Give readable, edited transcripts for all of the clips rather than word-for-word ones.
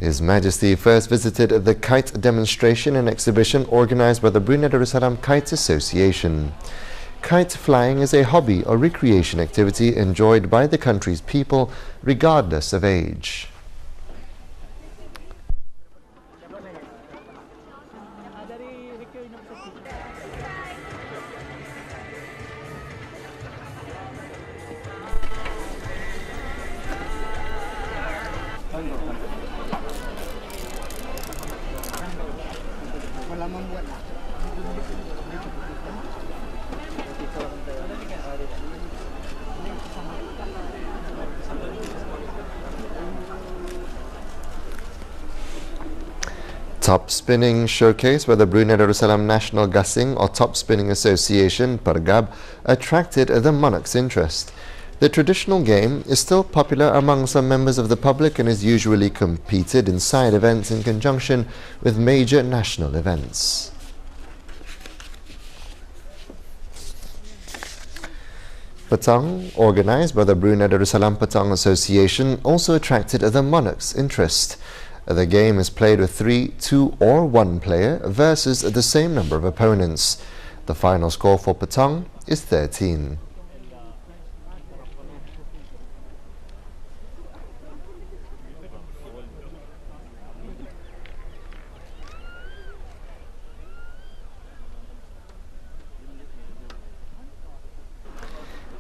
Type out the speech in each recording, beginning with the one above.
His Majesty first visited the kite demonstration and exhibition organized by the Brunei Darussalam Kite Association. Kite flying is a hobby or recreation activity enjoyed by the country's people regardless of age. Top Spinning Showcase by the Brunei Darussalam National Gasing or Top Spinning Association, Pergab, attracted the monarch's interest. The traditional game is still popular among some members of the public and is usually competed in side events in conjunction with major national events. Patang, organized by the Brunei Darussalam Patang Association, also attracted the monarch's interest. The game is played with 3, 2 or 1 player versus the same number of opponents. The final score for Patang is 13.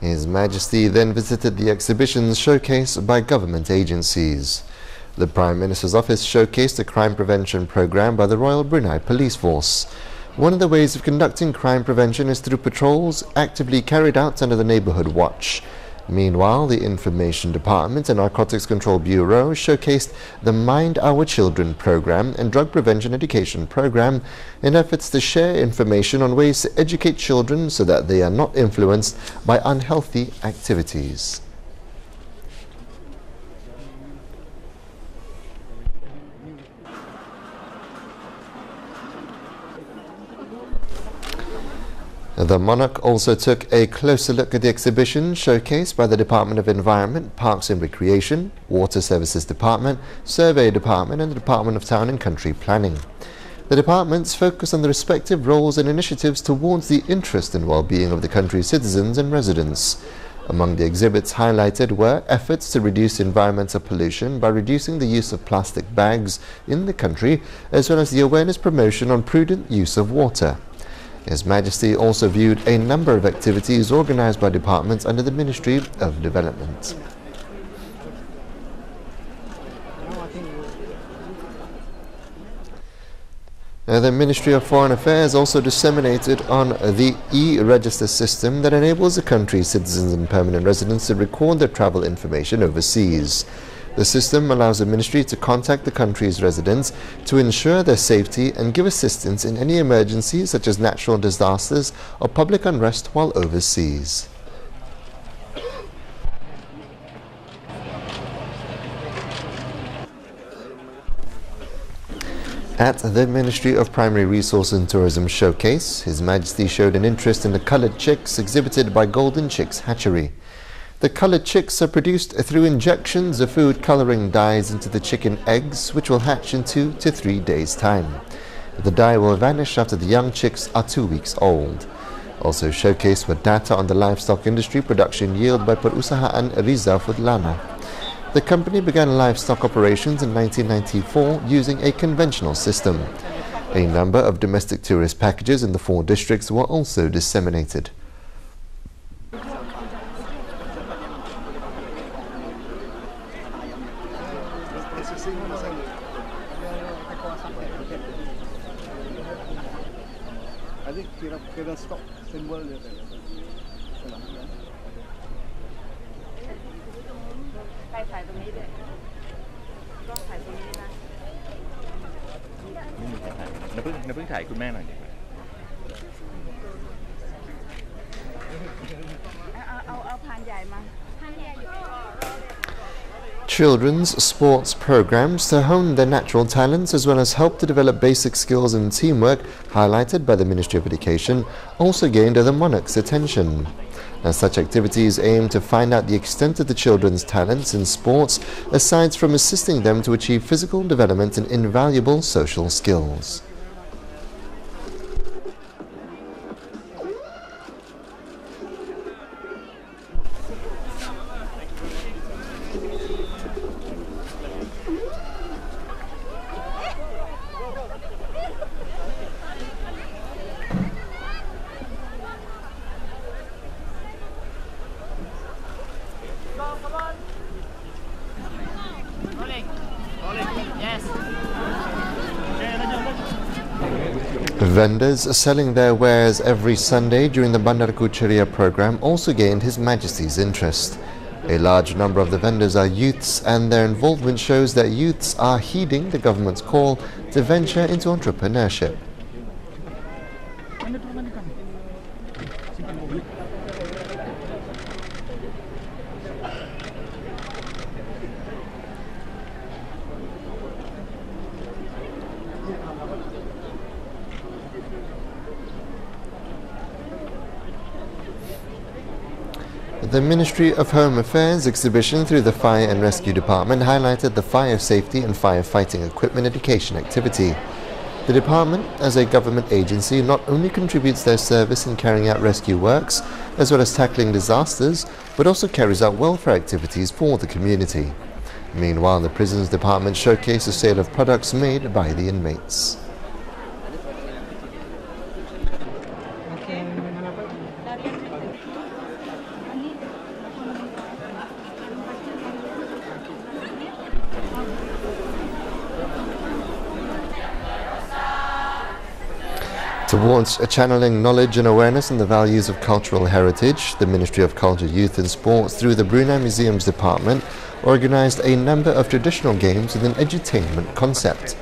His Majesty then visited the exhibitions showcased by government agencies. The Prime Minister's office showcased a crime prevention program by the Royal Brunei Police Force. One of the ways of conducting crime prevention is through patrols actively carried out under the Neighbourhood Watch. Meanwhile, the Information Department and Narcotics Control Bureau showcased the Mind Our Children program and Drug Prevention Education program in efforts to share information on ways to educate children so that they are not influenced by unhealthy activities. The monarch also took a closer look at the exhibition showcased by the Department of Environment, Parks and Recreation, Water Services Department, Survey Department and the Department of Town and Country Planning. The departments focus on the respective roles and initiatives towards the interest and well-being of the country's citizens and residents. Among the exhibits highlighted were efforts to reduce environmental pollution by reducing the use of plastic bags in the country, as well as the awareness promotion on prudent use of water. His Majesty also viewed a number of activities organized by departments under the Ministry of Development. The Ministry of Foreign Affairs also disseminated on the e-register system that enables the country's citizens and permanent residents to record their travel information overseas. The system allows the ministry to contact the country's residents to ensure their safety and give assistance in any emergencies such as natural disasters or public unrest while overseas. At the Ministry of Primary Resource and Tourism Showcase, His Majesty showed an interest in the coloured chicks exhibited by Golden Chicks Hatchery. The coloured chicks are produced through injections of food colouring dyes into the chicken eggs, which will hatch in 2 to 3 days' time. The dye will vanish after the young chicks are 2 weeks old. Also showcased were data on the livestock industry production yield by Perusahaan Rizal Fudlana. The company began livestock operations in 1994 using a conventional system. A number of domestic tourist packages in the 4 districts were also disseminated. Children's sports programs to hone their natural talents as well as help to develop basic skills and teamwork, highlighted by the Ministry of Education, also gained the monarch's attention. As such activities aim to find out the extent of the children's talents in sports, aside from assisting them to achieve physical development and invaluable social skills. Vendors selling their wares every Sunday during the Bandarku Ceria program also gained His Majesty's interest. A large number of the vendors are youths, and their involvement shows that youths are heeding the government's call to venture into entrepreneurship. The Ministry of Home Affairs exhibition through the Fire and Rescue Department highlighted the fire safety and firefighting equipment education activity. The department, as a government agency, not only contributes their service in carrying out rescue works, as well as tackling disasters, but also carries out welfare activities for the community. Meanwhile, the Prisons Department showcased the sale of products made by the inmates. Towards channeling knowledge and awareness in the values of cultural heritage, the Ministry of Culture, Youth and Sports, through the Brunei Museums Department, organised a number of traditional games with an edutainment concept.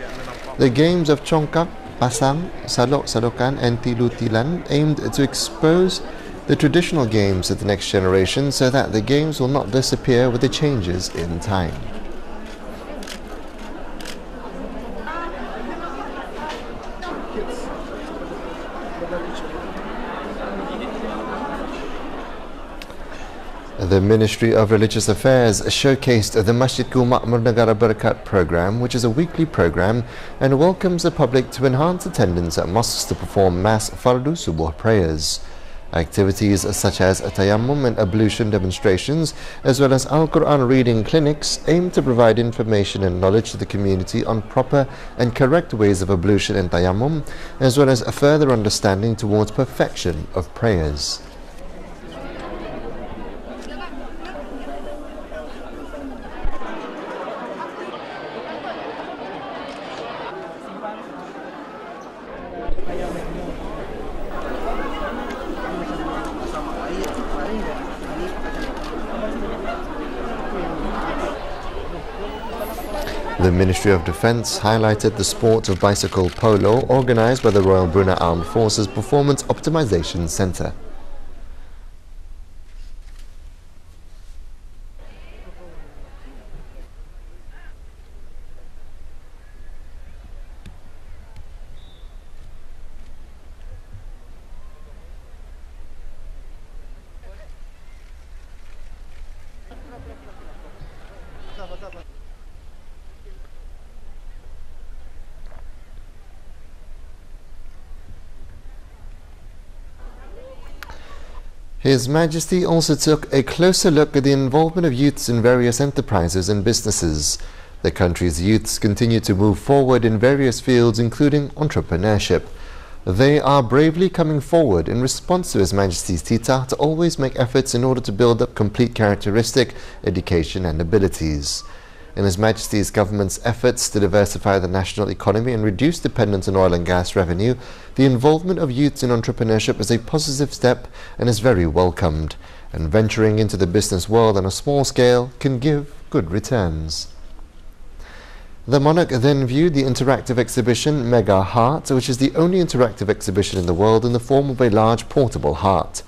The games of Congkak, Pasang, Salok-Salokan and Tilu-Tilan aimed to expose the traditional games to the next generation so that the games will not disappear with the changes in time. The Ministry of Religious Affairs showcased the Masjidku Makmur Negara Berkat program, which is a weekly program and welcomes the public to enhance attendance at mosques to perform mass Fardu Subuh prayers. Activities such as tayammum and ablution demonstrations, as well as Al-Quran reading clinics, aim to provide information and knowledge to the community on proper and correct ways of ablution and tayammum, as well as a further understanding towards perfection of prayers. The Ministry of Defence highlighted the sport of bicycle polo organised by the Royal Brunei Armed Forces Performance Optimisation Centre. His Majesty also took a closer look at the involvement of youths in various enterprises and businesses. The country's youths continue to move forward in various fields, including entrepreneurship. They are bravely coming forward in response to His Majesty's titah to always make efforts in order to build up complete characteristic, education and abilities. In His Majesty's government's efforts to diversify the national economy and reduce dependence on oil and gas revenue, the involvement of youths in entrepreneurship is a positive step and is very welcomed, and venturing into the business world on a small scale can give good returns. The monarch then viewed the interactive exhibition Mega Heart, which is the only interactive exhibition in the world in the form of a large portable heart.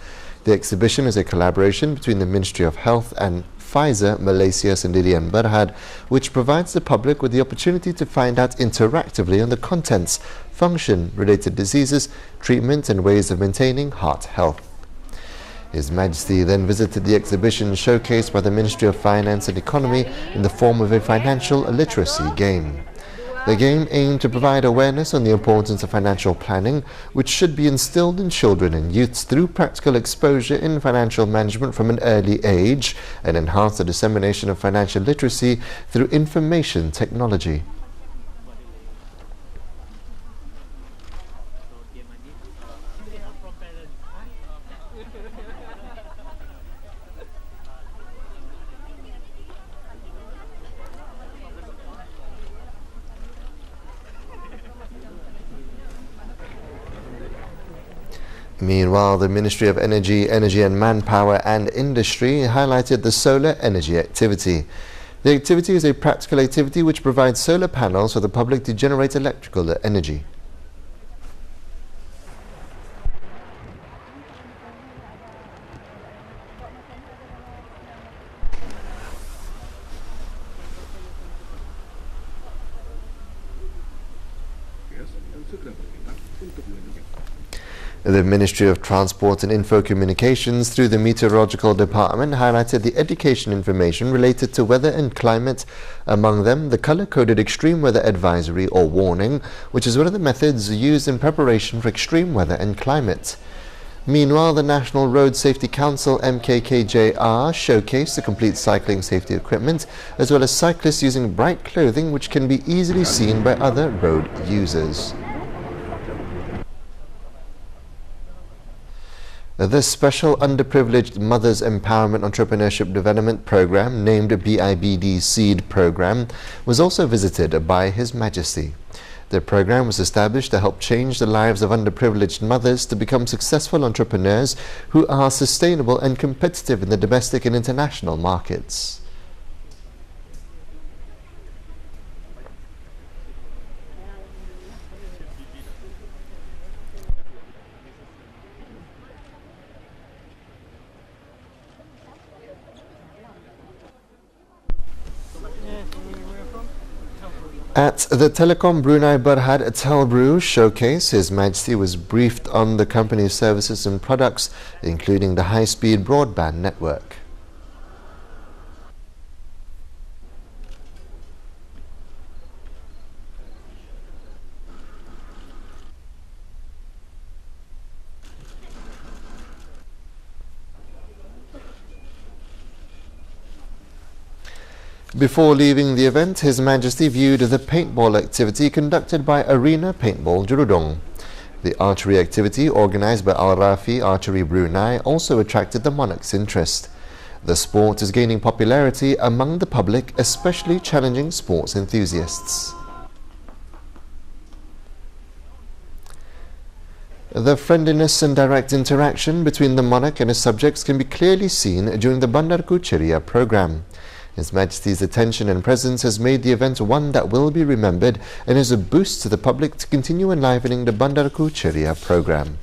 The exhibition is a collaboration between the Ministry of Health and Pfizer Malaysia Sendirian Berhad, which provides the public with the opportunity to find out interactively on the contents, function, related diseases, treatment and ways of maintaining heart health. His Majesty then visited the exhibition showcased by the Ministry of Finance and Economy in the form of a financial literacy game. The game aimed to provide awareness on the importance of financial planning, which should be instilled in children and youths through practical exposure in financial management from an early age, and enhance the dissemination of financial literacy through information technology. Meanwhile, the Ministry of Energy and Manpower and Industry highlighted the solar energy activity. The activity is a practical activity which provides solar panels for the public to generate electrical energy. The Ministry of Transport and Info Communications, through the Meteorological Department, highlighted the education information related to weather and climate, among them the colour-coded extreme weather advisory or warning, which is one of the methods used in preparation for extreme weather and climate. Meanwhile, the National Road Safety Council MKKJR showcased the complete cycling safety equipment, as well as cyclists using bright clothing which can be easily seen by other road users. The Special Underprivileged Mothers Empowerment Entrepreneurship Development Program, named BIBD Seed Program, was also visited by His Majesty. The program was established to help change the lives of underprivileged mothers to become successful entrepreneurs who are sustainable and competitive in the domestic and international markets. At the Telecom Brunei Berhad Telbrew showcase, His Majesty was briefed on the company's services and products, including the high-speed broadband network. Before leaving the event, His Majesty viewed the paintball activity conducted by Arena Paintball Jurudong. The archery activity, organized by Al Rafi Archery Brunei, also attracted the monarch's interest. The sport is gaining popularity among the public, especially challenging sports enthusiasts. The friendliness and direct interaction between the monarch and his subjects can be clearly seen during the Bandarku Ceria program. His Majesty's attention and presence has made the event one that will be remembered and is a boost to the public to continue enlivening the Bandarku Ceria program.